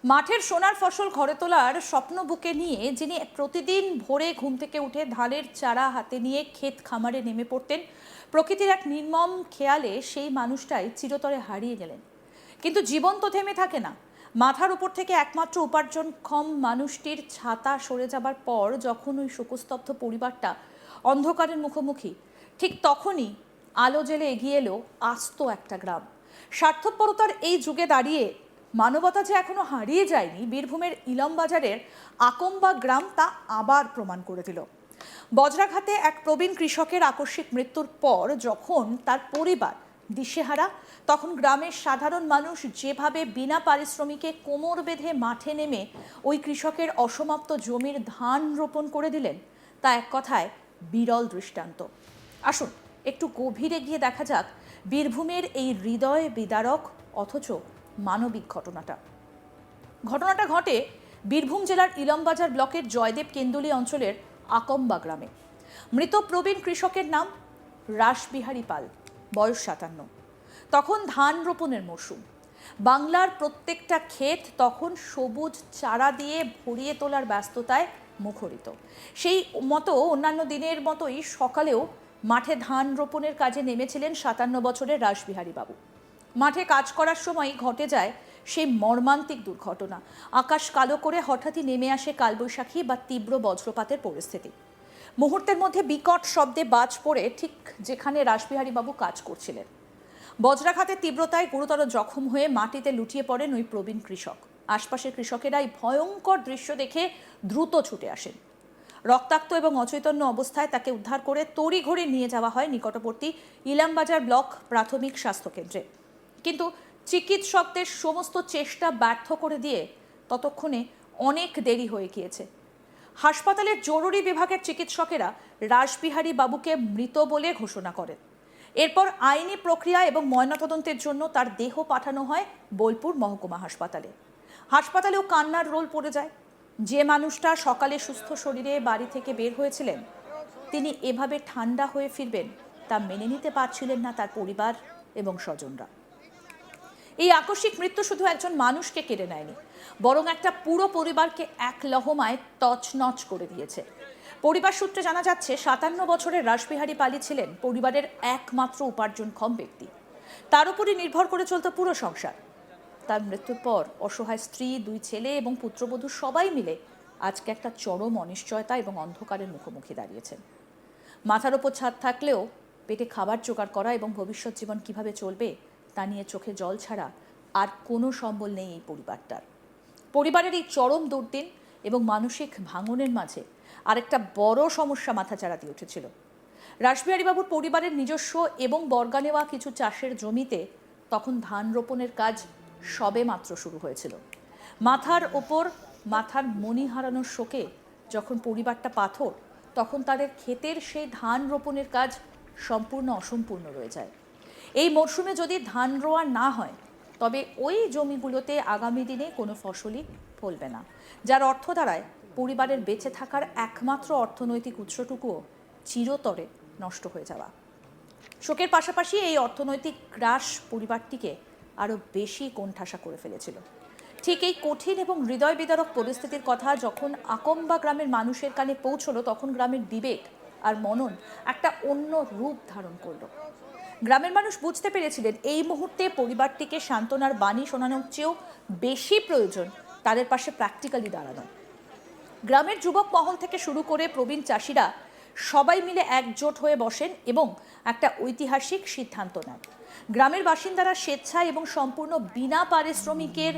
মাঠের সোনার ফসল ঘরে তোলার স্বপ্ন বুকে নিয়ে যিনি প্রতিদিন ভোরে ঘুম থেকে উঠে ধানের চারা হাতে নিয়ে ক্ষেত খামারে নেমে পড়তেন, প্রকৃতির এক নির্মম খেয়ালে সেই মানুষটাই চিরতরে হারিয়ে গেলেন। কিন্তু জীবন তো থেমে থাকে না। মাথার উপর থেকে একমাত্র উপার্জনক্ষম মানুষটির ছাতা সরে যাবার পর যখন ওই শোকস্তব্ধ পরিবারটা অন্ধকারের মুখোমুখি, ঠিক তখনই আলো জেলে এগিয়ে এলো আস্ত একটা গ্রাম। স্বার্থপরতার এই যুগে দাঁড়িয়ে মানবতা যে এখনো হারিয়ে যায়নি, বীরভূমের ইলমবাজারের আকম্বা গ্রাম তা আবার প্রমাণ করে দিল। বজ্রাঘাতে এক প্রবীণ কৃষকের আকস্মিক মৃত্যুর পর যখন তার পরিবার দিশেহারা, তখন গ্রামের সাধারণ মানুষ যেভাবে বিনা পারিশ্রমিকে কোমর বেঁধে মাঠে নেমে ওই কৃষকের অসমাপ্ত জমির ধান রোপণ করে দিলেন, তা এক কথায় বিরল দৃষ্টান্ত। আসুন একটু গভীরে গিয়ে দেখা যাক বীরভূমের এই হৃদয় বিদারক অথচ মানবিক ঘটনাটা ঘটে বীরভূম জেলার ইলমবাজার ব্লকের জয়দেব কেন্দুলি অঞ্চলের আকম্বা গ্রামে। মৃত প্রবীণ কৃষকের নাম রাসবিহারী পাল, বয়স 57। তখন ধান রোপণের মরশুম। বাংলার প্রত্যেকটা ক্ষেত তখন সবুজ চারা দিয়ে ভরিয়ে তোলার ব্যস্ততায় মুখরিত। সেই মতো অন্যান্য দিনের মতোই সকালেও মাঠে ধান রোপণের কাজে নেমেছিলেন 57 বছরের রাসবিহারী বাবু। মাঠে কাজ করার সময় ঘটে যায় সেই মর্মান্তিক দুর্ঘটনা। আকাশ কালো করে হঠাৎই নেমে আসে কালবৈশাখী বা তীব্র বজ্রপাতের পরিস্থিতি। মুহূর্তের মধ্যে বিকট শব্দে বাজ পড়ে ঠিক যেখানে রাসবিহারী বাবু কাজ করছিলেন। বজ্রাঘাতের তীব্রতায় গুরুতর জখম হয়ে মাটিতে লুটিয়ে পড়েন ওই প্রবীণ কৃষক। আশপাশের কৃষকেরা এই ভয়ঙ্কর দৃশ্য দেখে দ্রুত ছুটে আসেন। রক্তাক্ত এবং অচৈতন্য অবস্থায় তাকে উদ্ধার করে তড়িঘড়ি নিয়ে যাওয়া হয় নিকটবর্তী ইলামবাজার ব্লক প্রাথমিক স্বাস্থ্যকেন্দ্রে। কিন্তু চিকিৎসকদের সমস্ত চেষ্টা ব্যর্থ করে দিয়ে ততক্ষণে অনেক দেরি হয়ে গিয়েছে। হাসপাতালের জরুরি বিভাগের চিকিৎসকেরা রাসবিহারী বাবুকে মৃত বলে ঘোষণা করেন। এরপর আইনি প্রক্রিয়া এবং ময়নাতদন্তের জন্য তার দেহ পাঠানো হয় বোলপুর মহকুমা হাসপাতালেও কান্নার রোল পড়ে যায়। যে মানুষটা সকালে সুস্থ শরীরে বাড়ি থেকে বের হয়েছিলেন, তিনি এভাবে ঠান্ডা হয়ে ফিরবেন তা মেনে নিতে পারছিলেন না তার পরিবার এবং স্বজনরা। এই আকস্মিক মৃত্যু শুধু একজন মানুষকে কেড়ে নেয়নি, বরং একটা পুরো পরিবারকে এক লহমায় তছনছ করে দিয়েছে। পরিবার সূত্রে জানা যাচ্ছে 57 বছরের রাসবিহারী পালি ছিলেন পরিবারের একমাত্র উপার্জনক্ষম ব্যক্তি। তার উপরই নির্ভর করে চলত পুরো সংসার। তার মৃত্যুর পর অসহায় স্ত্রী, 2 ছেলে এবং পুত্রবধূ সবাই মিলে আজকে একটা চরম অনিশ্চয়তা এবং অন্ধকারের মুখোমুখি দাঁড়িয়েছেন। মাথার ওপর ছাদ থাকলেও পেটে খাবার জোগাড় করা এবং ভবিষ্যৎ জীবন কিভাবে চলবে তা নিয়ে চোখে জল ছাড়া আর কোনো সম্বল নেই এই পরিবারের এই চরম দুর্দিন এবং মানসিক ভাঙনের মাঝে আরেকটা বড় সমস্যা মাথাচাড়া দিয়ে উঠেছিল। রাসবিহারী বাবুর পরিবারের নিজস্ব এবং বর্গা নেওয়া কিছু চাষের জমিতে তখন ধান রোপণের কাজ সবে মাত্র শুরু হয়েছিল। মাথার ওপর মাথার মণি হারানোর শোকে যখন পরিবারটা পাথর, তখন তাদের ক্ষেতের সেই ধান রোপণের কাজ সম্পূর্ণ অসম্পূর্ণ রয়ে যায়। এই মরশুমে যদি ধান রোয়া না হয়, তবে ওই জমিগুলোতে আগামী দিনে কোনো ফসলই ফলবে না, যার অর্থ দাঁড়ায় পরিবারের বেঁচে থাকার একমাত্র অর্থনৈতিক উৎসটুকুও চিরতরে নষ্ট হয়ে যাওয়া। শোকের পাশাপাশি এই অর্থনৈতিক গ্রাস পরিবারটিকে আরও বেশি কোণঠাসা করে ফেলেছিল। ঠিক এই কঠিন এবং হৃদয় বিদারক পরিস্থিতির কথা যখন আকম্বা গ্রামের মানুষের কানে পৌঁছলো, তখন গ্রামের বিবেক আর মনন একটা অন্য রূপ ধারণ করলো। গ্রামের মানুষ বুঝতে পেরেছিলেন এই মুহূর্তে পরিবারটিকে সান্ত্বনার বাণী শোনানোর চেয়েও বেশি প্রয়োজন তাদের পাশে প্র্যাকটিক্যালি দাঁড়ানো। গ্রামের যুবক মহল থেকে শুরু করে প্রবীণ চাষিরা সবাই মিলে একজোট হয়ে বসেন এবং একটা ঐতিহাসিক সিদ্ধান্ত নেন। গ্রামের বাসিন্দারা স্বেচ্ছায় এবং সম্পূর্ণ বিনা পারিশ্রমিকের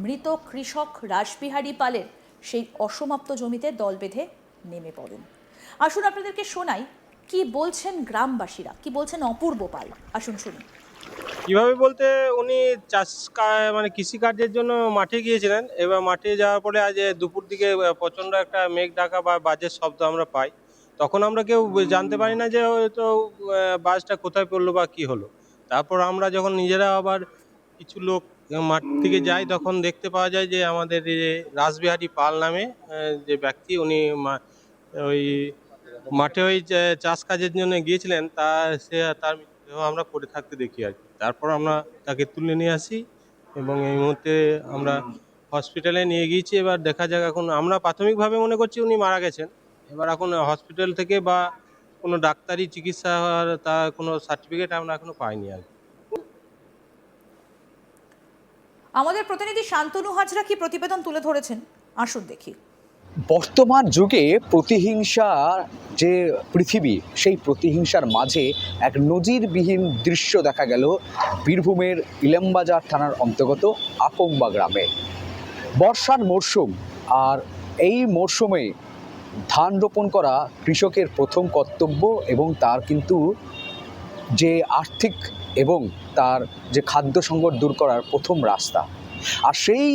মৃত কৃষক রাসবিহারী পালের সেই অসমাপ্ত জমিতে দল বেঁধে নেমে পড়েন। আসুন আপনাদেরকে শোনাই কি বলছেন গ্রামবাসীরা, কি বলছেন অপূর্ব পাল। আসুন শুনুন। কিভাবে বলতে, উনি মানে কৃষিকার্যের জন্য মাঠে গিয়েছিলেন। এবার মাঠে যাওয়ার পরে আজ দুপুর দিকে প্রচণ্ড একটা মেঘ ডাকা বা বাজের শব্দ আমরা পাই। তখন আমরা কেউ জানতে পারি না যে হয়তো বাজটা কোথায় পড়লো বা কি হলো। তারপর আমরা যখন নিজেরা আবার কিছু লোক মাঠ থেকে যাই, তখন দেখতে পাওয়া যায় যে আমাদের এই যে রাসবিহারী পাল নামে যে ব্যক্তি, উনি ওই মাঠে ওই চাষ কাজের জন্য গিয়েছিলেন, তার মৃতদেহ আমরা পড়ে থাকতে দেখি আর কি। তারপর আমরা তাকে তুলে নিয়ে আসি এবং এই মুহূর্তে আমরা হসপিটালে নিয়ে গিয়েছি। এবার দেখা যাক, এখন আমরা প্রাথমিকভাবে মনে করছি উনি মারা গেছেন। এবার এখন হসপিটাল থেকে বা কোনো ডাক্তারি চিকিৎসা তার কোনো সার্টিফিকেট আমরা এখনো পাইনি আর কি। আমাদের প্রতিনিধি শান্তনু হাজরা কি প্রতিবেদন তুলে ধরেছেন, আসুন দেখি। বর্তমান যুগে প্রতিহিংসার যে পৃথিবী, সেই প্রতিহিংসার মাঝে এক নজিরবিহীন দৃশ্য দেখা গেল বীরভূমের ইলামবাজার থানার অন্তর্গত আকোম্বা গ্রামে। বর্ষার মরশুম, আর এই মরশুমে ধান রোপণ করা কৃষকের প্রথম কর্তব্য এবং তার কিন্তু যে আর্থিক এবং তার যে খাদ্য সংকট দূর করার প্রথম রাস্তা। আর সেই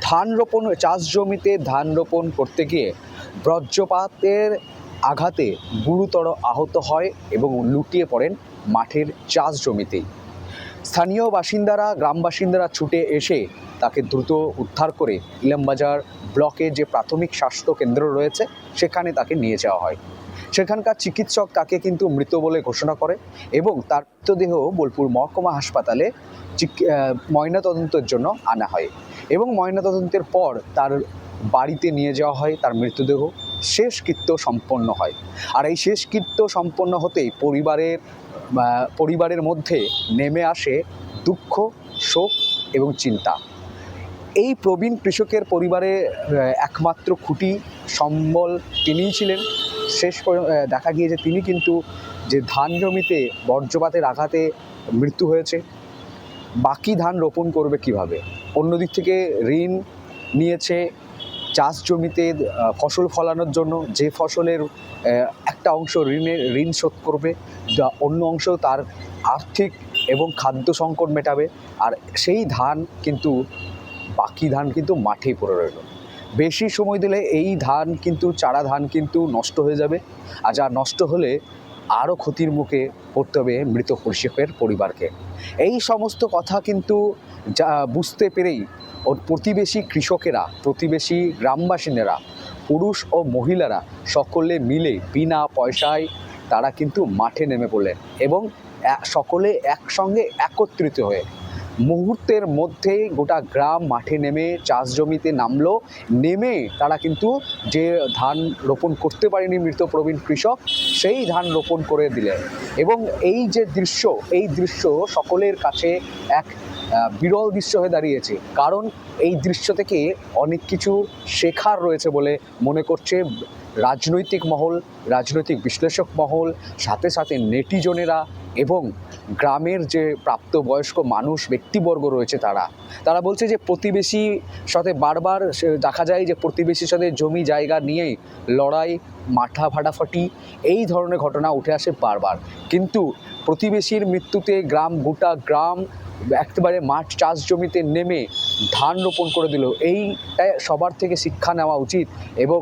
ধান রোপণ, চাষ জমিতে ধান রোপণ করতে গিয়ে বজ্রপাতের আঘাতে গুরুতর আহত হয় এবং লুটিয়ে পড়েন মাঠের চাষ জমিতেই। স্থানীয় বাসিন্দারা, গ্রাম বাসিন্দারা ছুটে এসে তাকে দ্রুত উদ্ধার করে ইলামবাজার ব্লকে যে প্রাথমিক স্বাস্থ্য কেন্দ্র রয়েছে সেখানে তাকে নিয়ে যাওয়া হয়। সেখানকার চিকিৎসক তাকে কিন্তু মৃত বলে ঘোষণা করে এবং তার মৃতদেহ বোলপুর মহকুমা হাসপাতালে ময়নাতদন্তের জন্য আনা হয় এবং ময়নাতদন্তের পর তার বাড়িতে নিয়ে যাওয়া হয় তার মৃতদেহ। শেষকৃত্য সম্পন্ন হয়। আর এই শেষকৃত্য সম্পন্ন হতেই পরিবারের মধ্যে নেমে আসে দুঃখ, শোক এবং চিন্তা। এই প্রবীণ কৃষকের পরিবারে একমাত্র খুঁটি সম্বল তিনিই ছিলেন। দেখা গিয়ে যে তিনি কিন্তু যে ধান জমিতে বজ্রপাতের আঘাতে মৃত্যু হয়েছে, বাকি ধান রোপণ করবে কিভাবে? অন্যদিক থেকে ঋণ নিয়েছে চাষ জমিতে ফসল ফলানোর জন্য, যে ফসলের একটা অংশ ঋণ শোধ করবে, অন্য অংশ তার আর্থিক এবং খাদ্য সংকট মেটাবে। আর সেই ধান কিন্তু, বাকি ধান কিন্তু মাঠেই পড়ে রইল। বেশি সময় দিলে এই ধান কিন্তু, চারা ধান কিন্তু নষ্ট হয়ে যাবে। আর যা নষ্ট হলে আরও ক্ষতির মুখে পড়তে হবে মৃত কৃষকের পরিবারকে। এই সমস্ত কথা কিন্তু যা বুঝতে পেরেই ওর প্রতিবেশী কৃষকেরা, প্রতিবেশী গ্রামবাসিনীরা, পুরুষ ও মহিলারা সকলে মিলে বিনা পয়সায় তারা কিন্তু মাঠে নেমে পড়লেন এবং সকলে একসঙ্গে একত্রিত হয়ে মুহূর্তের মধ্যে গোটা গ্রাম মাঠে নেমে চাষ জমিতে নামলো। নেমে তারা কিন্তু যে ধান রোপণ করতে পারেনি মৃত প্রবীণ কৃষক, সেই ধান রোপণ করে দিলেন। এবং এই যে দৃশ্য, এই দৃশ্য সকলের কাছে এক বিরল দৃশ্য হয়ে দাঁড়িয়েছে। কারণ এই দৃশ্য থেকে অনেক কিছু শেখার রয়েছে বলে মনে করছে রাজনৈতিক মহল, রাজনৈতিক বিশ্লেষক মহল, সাথে সাথে নেটিজনেরা এবং গ্রামের যে প্রাপ্তবয়স্ক মানুষ, ব্যক্তিবর্গ রয়েছে তারা বলছে যে প্রতিবেশীর সাথে বারবার দেখা যায় যে প্রতিবেশীর সাথে জমি জায়গা নিয়ে লড়াই, মাথা ফাটাফাটি, এই ধরনের ঘটনা উঠে আসে বারবার। কিন্তু প্রতিবেশীর মৃত্যুতে গোটা গ্রাম একেবারে মাঠ চাষ জমিতে নেমে ধান রোপণ করে দিল। এইটাই সবার থেকে শিক্ষা নেওয়া উচিত এবং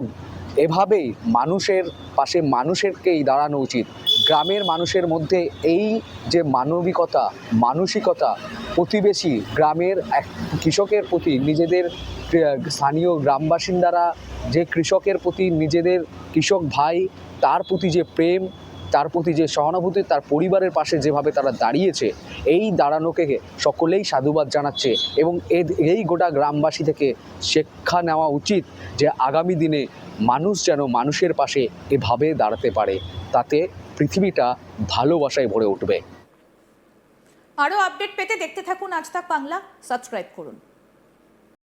এভাবেই মানুষের পাশে মানুষেরকেই দাঁড়ানো উচিত। গ্রামের মানুষের মধ্যে এই যে মানবিকতা, মানসিকতা, প্রতিবেশী গ্রামের এক কৃষকের প্রতি নিজেদের, স্থানীয় গ্রাম বাসিন্দারা যে কৃষকের প্রতি নিজেদের কৃষক ভাই, তার প্রতি যে প্রেম, তার প্রতি যে সহানুভূতি, তার পরিবারের পাশে যেভাবে তারা দাঁড়িয়েছে, এই দাঁড়ানোকে সকলেই সাধুবাদ জানাচ্ছে। এবং এই গোটা গ্রামবাসী থেকে শিক্ষা নেওয়া উচিত যে আগামী দিনে মানুষ যেন মানুষের পাশে এভাবে দাঁড়াতে পারে, তাতে পৃথিবীটা ভালোবাসায় ভরে উঠবে। আরও আপডেট পেতে দেখতে থাকুন আজ তাক বাংলা, সাবস্ক্রাইব করুন।